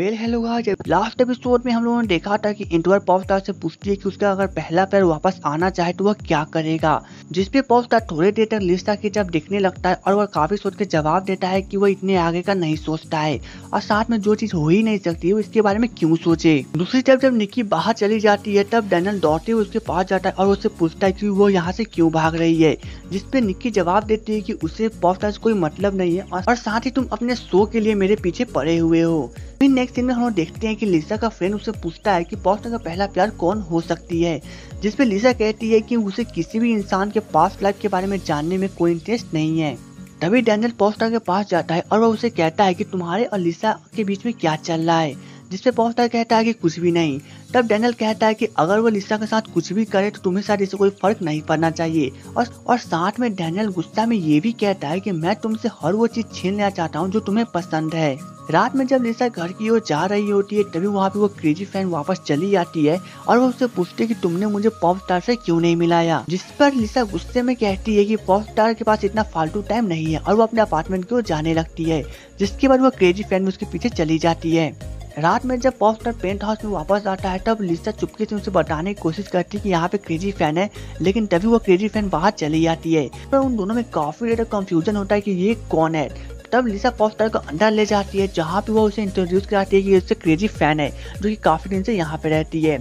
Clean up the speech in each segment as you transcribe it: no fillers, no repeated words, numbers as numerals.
Hello guys, last episode में हम लोगों ने देखा था कि इंटरवल पॉपस्टार से पूछती है कि उसका अगर पहला पैर वापस आना चाहे तो वह क्या करेगा। जिसपे पॉपस्टार थोड़ी देर तक लिसा की जब दिखने लगता है और वह काफी सोच के जवाब देता है कि वह इतने आगे का नहीं सोचता है और साथ में जो चीज हो ही नहीं सकती है इसके बारे में क्यों सोचे। दूसरी तरफ जब निक्की बाहर चली जाती है तब डैनियल दौड़ते हुए उसके पास जाता है और उससे पूछता है कि वो यहाँ से क्यों भाग रही है। जिसपे निक्की जवाब देती है कि उसे पॉपस्टार से कोई मतलब नहीं है और साथ ही तुम अपने शो के लिए मेरे पीछे पड़े हुए हो। फिर नेक्स्ट सीन में हम लोग देखते हैं कि लिसा का फ्रेंड उससे पूछता है कि पॉपस्टार का पहला प्यार कौन हो सकती है। जिसपे लिसा कहती है कि उसे किसी भी इंसान के पास्ट लाइफ के बारे में जानने में कोई इंटरेस्ट नहीं है। तभी डैनियल पॉपस्टार के पास जाता है और वह उसे कहता है कि तुम्हारे और लिसा के बीच में क्या चल रहा है। जिसपे पॉपस्टार कहता है कि कुछ भी नहीं। तब डैनियल कहता है कि अगर वो लिसा के साथ कुछ भी करे तो तुम्हें शायद इससे कोई फर्क नहीं पड़ना चाहिए। और साथ में डैनियल गुस्सा में ये भी कहता है कि मैं तुमसे हर वो चीज छीन लेना चाहता हूँ जो तुम्हें पसंद है। रात में जब लिसा घर की ओर जा रही होती है तभी वहाँ पे वो क्रेजी फैन वापस चली आती है और वो उससे पूछती है कि तुमने मुझे पॉपस्टार से क्यों नहीं मिलाया। जिस पर लिसा गुस्से में कहती है कि पॉपस्टार के पास इतना फालतू टाइम नहीं है और वो अपने अपार्टमेंट की ओर जाने लगती है। जिसके बाद वो क्रेजी फैन उसके पीछे चली जाती है। रात में जब पॉपस्टार पेंट हाउस में वापस आता है तब लिसा चुपके से उसे बताने की कोशिश करती है कि यहाँ पे क्रेजी फैन है, लेकिन तभी वो क्रेजी फैन बाहर चली जाती है। पर उन दोनों में काफी ज्यादा कंफ्यूजन होता है कि ये कौन है। तब लिसा पॉपस्टार को अंदर ले जाती है जहाँ पे वो उसे इंट्रोड्यूस कराती है कि उससे क्रेजी फैन है जो कि काफी दिन से यहाँ पे रहती है।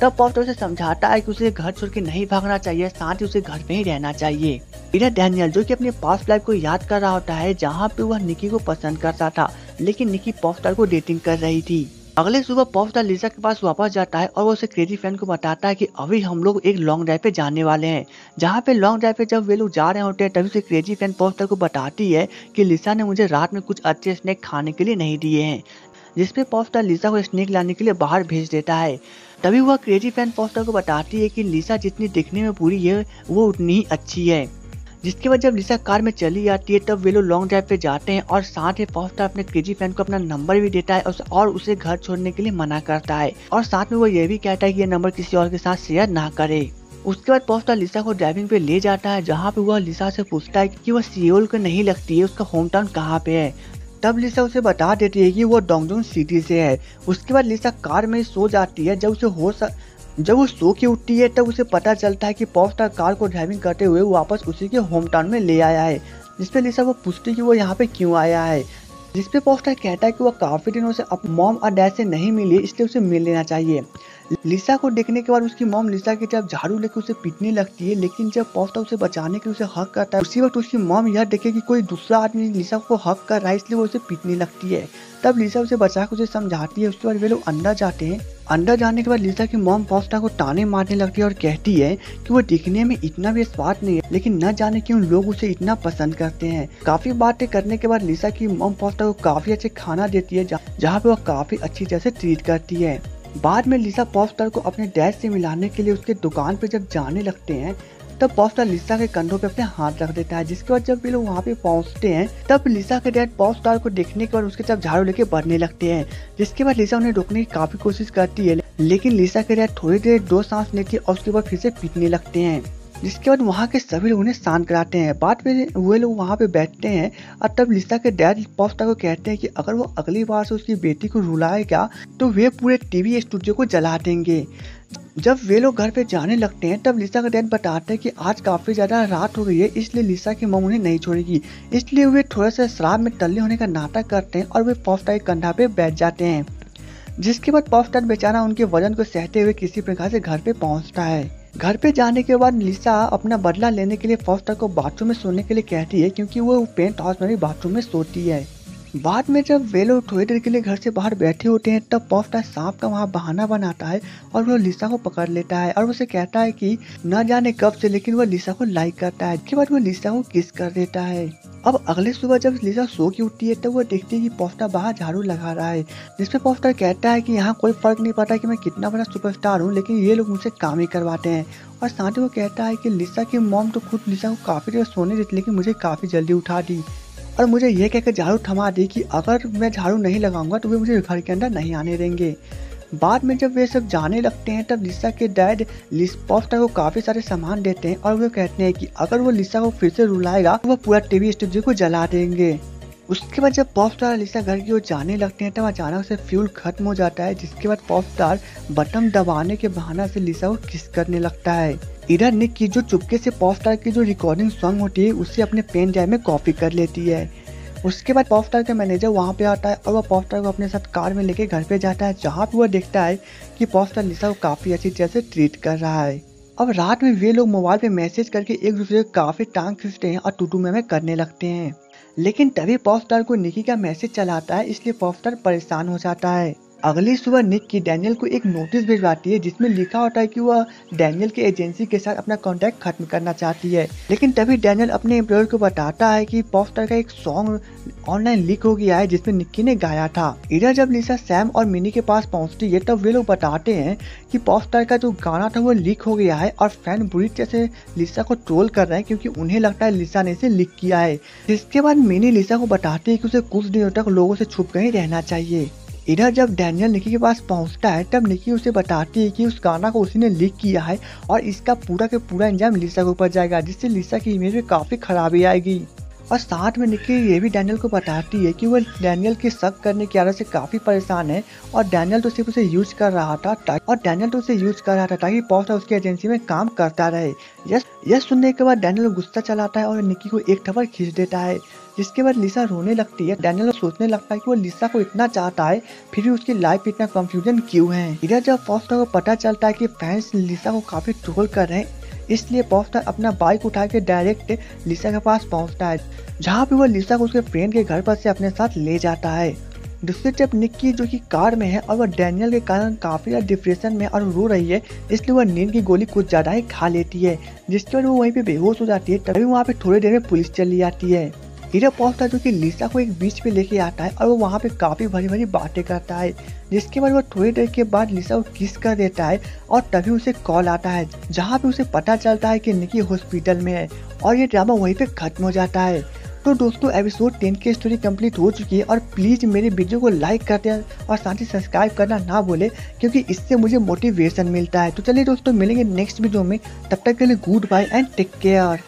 तब पॉपस्टार उसे समझाता है कि उसे घर छोड़ के नहीं भागना चाहिए, साथ ही उसे घर में ही रहना चाहिए। इधर डैनियल जो कि अपने पास्ट लाइफ को याद कर रहा होता है जहाँ पे वह निक्की को पसंद करता था, लेकिन निक्की पॉपस्टार को डेटिंग कर रही थी। अगले सुबह पॉपस्टार लिसा के पास वापस जाता है और वो उसे क्रेजी फैन को बताता है कि अभी हम लोग एक लॉन्ग ड्राइव पे जाने वाले हैं। जहाँ पे लॉन्ग ड्राइव पे जब वे लोग जा रहे होते हैं तभी से क्रेजी फैन पॉपस्टार को बताती है कि लिसा ने मुझे रात में कुछ अच्छे स्नैक खाने के लिए नहीं दिए हैं। जिसपे पॉपस्टार लिसा को स्नैक लाने के लिए बाहर भेज देता है। तभी वह क्रेजी फैन पॉपस्टार को बताती है कि लिसा जितनी दिखने में बुरी है वो उतनी ही अच्छी है। जिसके बाद जब लिसा कार में चली आती है तब वे लोग लॉन्ग ड्राइव पे जाते हैं और साथ ही पॉपस्टार अपने क्रेजी फैन को अपना नंबर भी देता है और उसे घर छोड़ने के लिए मना करता है और साथ में वो ये भी कहता है कि यह नंबर किसी और के साथ शेयर ना करे। उसके बाद पॉपस्टार लिसा को ड्राइविंग पे ले जाता है जहाँ पे वह लिसा से पूछता है कि वह सियोल को नहीं लगती है, उसका होम टाउन कहाँ पे है। तब लिसा उसे बता देती है कि वो डोंगजुन सिटी से है। उसके बाद लिसा कार में सो जाती है। जब वो सो के उठती है तब उसे पता चलता है कि पॉपस्टार कार को ड्राइविंग करते हुए वापस उसी के होम टाउन में ले आया है। जिसपे लिसा वो पूछती है कि वो यहाँ पे क्यों आया है। जिसपे पॉपस्टार कहता है कि वो काफी दिनों से अपने मॉम और डैड से नहीं मिली, इसलिए उसे मिल लेना चाहिए। लिसा को देखने के बाद उसकी मॉम लिसा की जब झाड़ू लेकर उसे पीटने लगती है, लेकिन जब पॉपस्टार उसे बचाने के उसे हक करता है उसी वक्त उसकी मॉम यह देखे कि कोई दूसरा आदमी लिसा को हक कर रहा है, इसलिए वो उसे पीटने लगती है। तब लिसा उसे बचाकर उसे समझाती है। उसके बाद वे लोग अंदर जाते हैं। अंदर जाने के बाद लिसा की मॉम पॉपस्टार को ताने मारने लगती है और कहती है कि वो दिखने में इतना भी स्मार्ट नहीं है, लेकिन न जाने क्यों लोग उसे इतना पसंद करते हैं। काफी बातें करने के बाद लिसा की मॉम पॉपस्टार को काफी अच्छे खाना देती है जहाँ पे वह काफी अच्छी तरह से ट्रीट करती है। बाद में लिसा पॉपस्टार को अपने डैड से मिलाने के लिए उसके दुकान पे जब जाने लगते हैं तब पॉपस्टार लिसा के कंधों पे अपने हाथ रख देता है। जिसके बाद जब वे लोग वहाँ पे पहुँचते हैं तब लिसा के डैड पॉपस्टार को देखने के बाद उसके तरफ झाड़ू लेके बढ़ने लगते हैं। जिसके बाद लिसा उन्हें रोकने की काफी कोशिश करती है, लेकिन लिसा के डैड थोड़ी देर दो सांस लेती है और उसके बाद फिर से पीटने लगते हैं। जिसके बाद वहाँ के सभी लोग उन्हें शांत कराते हैं। बाद में वे लोग वहाँ पे बैठते हैं और तब लिसा के डैड पॉपस्टार को कहते हैं कि अगर वो अगली बार से उसकी बेटी को रुलाएगा तो वे पूरे टीवी स्टूडियो को जला देंगे। जब वे लोग घर पे जाने लगते हैं तब लिसा का डैड बताते हैं कि आज काफी ज्यादा रात हो गई है, इसलिए लिसा की मॉम उन्हें नहीं छोड़ेगी। इसलिए वे थोड़ा सा शराब में टल्ले होने का नाटक करते हैं और वे पॉपस्टार के कंधा पे बैठ जाते हैं। जिसके बाद पॉपस्टार बेचारा उनके वजन को सहते हुए किसी प्रकार से घर पे पहुंचता है। घर पे जाने के बाद लिसा अपना बदला लेने के लिए पॉपस्टार को बाथरूम में सोने के लिए कहती है, क्योंकि वो पेंट हाउस में भी बाथरूम में सोती है। बाद में जब वे लोग थोड़ी देर के लिए घर से बाहर बैठे होते हैं तब पॉपस्टार सांप का वहाँ बहाना बनाता है और वो लिसा को पकड़ लेता है और उसे कहता है कि न जाने कब से लेकिन वो लिसा को लाइक करता है। इसके बाद वो लिसा को किस कर देता है। अब अगले सुबह जब लिसा सो के उठती है तब वो देखती है कि पॉपस्टार बाहर झाड़ू लगा रहा है। जिसपे पॉपस्टार कहता है कि यहाँ कोई फर्क नहीं पड़ता कि मैं कितना बड़ा सुपरस्टार हूँ, लेकिन ये लोग मुझसे काम ही करवाते हैं। और साथ ही वो कहता है कि लिसा की मॉम तो खुद लिसा को काफी देर सोने देती, लेकिन मुझे काफी जल्दी उठा दी और मुझे ये कहकर झाड़ू थमा दी कि अगर मैं झाड़ू नहीं लगाऊंगा तो वे मुझे घर के अंदर नहीं आने देंगे। बाद में जब वे सब जाने लगते हैं तब लिसा के डैड पॉपस्टार को काफी सारे सामान देते हैं और वो कहते हैं कि अगर वो लिसा को फिर से रुलाएगा तो वो पूरा टीवी स्टूडियो को जला देंगे। उसके बाद जब पॉप स्टार लिसा घर की ओर जाने लगते हैं तब अचानक से फ्यूल खत्म हो जाता है, जिसके बाद पॉप स्टार बटन दबाने के बहाना से लिसा को किस करने लगता है। इधर निक की जो चुपके से पॉप स्टार की जो रिकॉर्डिंग सॉन्ग होती है उसे अपने पेन ड्राइव में कॉपी कर लेती है। उसके बाद पॉप स्टार का मैनेजर वहाँ पे आता है और वह पॉप स्टार को अपने साथ कार में लेके घर पे जाता है, जहाँ पे वह देखता है कि पॉप स्टार लिसा को काफी अच्छी तरह से ट्रीट कर रहा है। अब रात में वे लोग मोबाइल पे मैसेज करके एक दूसरे को काफी टांग खींचते हैं और टूटू में करने लगते हैं। लेकिन तभी पॉप स्टार को निकी का मैसेज चला आता है, इसलिए पॉप स्टार परेशान हो जाता है। अगली सुबह निक की डैनियल को एक नोटिस भिजवाती है जिसमें लिखा होता है कि वह डैनियल के एजेंसी के साथ अपना कॉन्टैक्ट खत्म करना चाहती है। लेकिन तभी डैनियल अपने एम्प्लॉयर को बताता है कि पॉप स्टार का एक सॉन्ग ऑनलाइन लीक हो गया है जिसमें निक्की ने गाया था। इधर जब लिसा सैम और मिनी के पास पहुंचती है तब वे लोग बताते हैं कि पॉप स्टार का जो गाना था वो लीक हो गया है और फैन बुरी तरह से लिसा को ट्रोल कर रहे हैं क्योंकि उन्हें लगता है लिसा ने इसे लीक किया है। जिसके बाद मिनी लिसा को बताती है कि उसे कुछ दिनों तक लोगों से छुप कर ही रहना चाहिए। इधर जब डैनियल निकी के पास पहुंचता है तब निकी उसे बताती है कि उस गाना को उसी ने लीक किया है और इसका पूरा के पूरा इंजाम लिसा के ऊपर जाएगा, जिससे लिसा की इमेज में काफी खराबी आएगी। और साथ में निकी ये भी डैनियल को बताती है कि वह डैनियल के शक करने की आदत से काफी परेशान है और डैनियल तो सिर्फ उसे यूज कर रहा था ताकि पॉप स्टार उसकी एजेंसी में काम करता रहे। यह सुनने के बाद डैनियल गुस्सा चलाता है और निकी को एक थप्पड़ खींच देता है, जिसके बाद लिसा रोने लगती है। डैनियल सोचने लगता है कि वो लिसा को इतना चाहता है फिर भी उसकी लाइफ में इतना कंफ्यूजन क्यों है। इधर जब पॉप स्टार को पता चलता है कि फैंस लिसा को काफी ट्रोल कर रहे हैं, इसलिए पॉप स्टार अपना बाइक उठा के डायरेक्ट लिसा के पास पहुंचता है, जहाँ पे वो लिसा को उसके फ्रेंड के घर पर से अपने साथ ले जाता है। दूसरी तरफ निक्की जो कि कार में है और वह डैनियल के कारण काफी ज्यादा डिप्रेशन में और रो रही है, इसलिए वह नींद की गोली कुछ ज्यादा ही खा लेती है, जिसके बाद वो वहीं पे बेहोश हो जाती है। तभी वहाँ पे थोड़ी देर में पुलिस चली आती है। इधर पॉप स्टार जो कि लिसा को एक बीच पे लेके आता है और वो वहाँ पे काफी भरी भरी बातें करता है, जिसके बाद वो थोड़ी देर के बाद लिसा को किस कर देता है और तभी उसे कॉल आता है, जहाँ पे उसे पता चलता है कि निकी हॉस्पिटल में है और ये ड्रामा वहीं पे खत्म हो जाता है। तो दोस्तों एपिसोड 10 की स्टोरी कंप्लीट हो चुकी है और प्लीज मेरे वीडियो को लाइक करते हैं और साथ ही सब्सक्राइब करना ना भूले, क्योंकि इससे मुझे मोटिवेशन मिलता है। तो चलिए दोस्तों मिलेंगे नेक्स्ट वीडियो में, तब तक के लिए good bye and take care.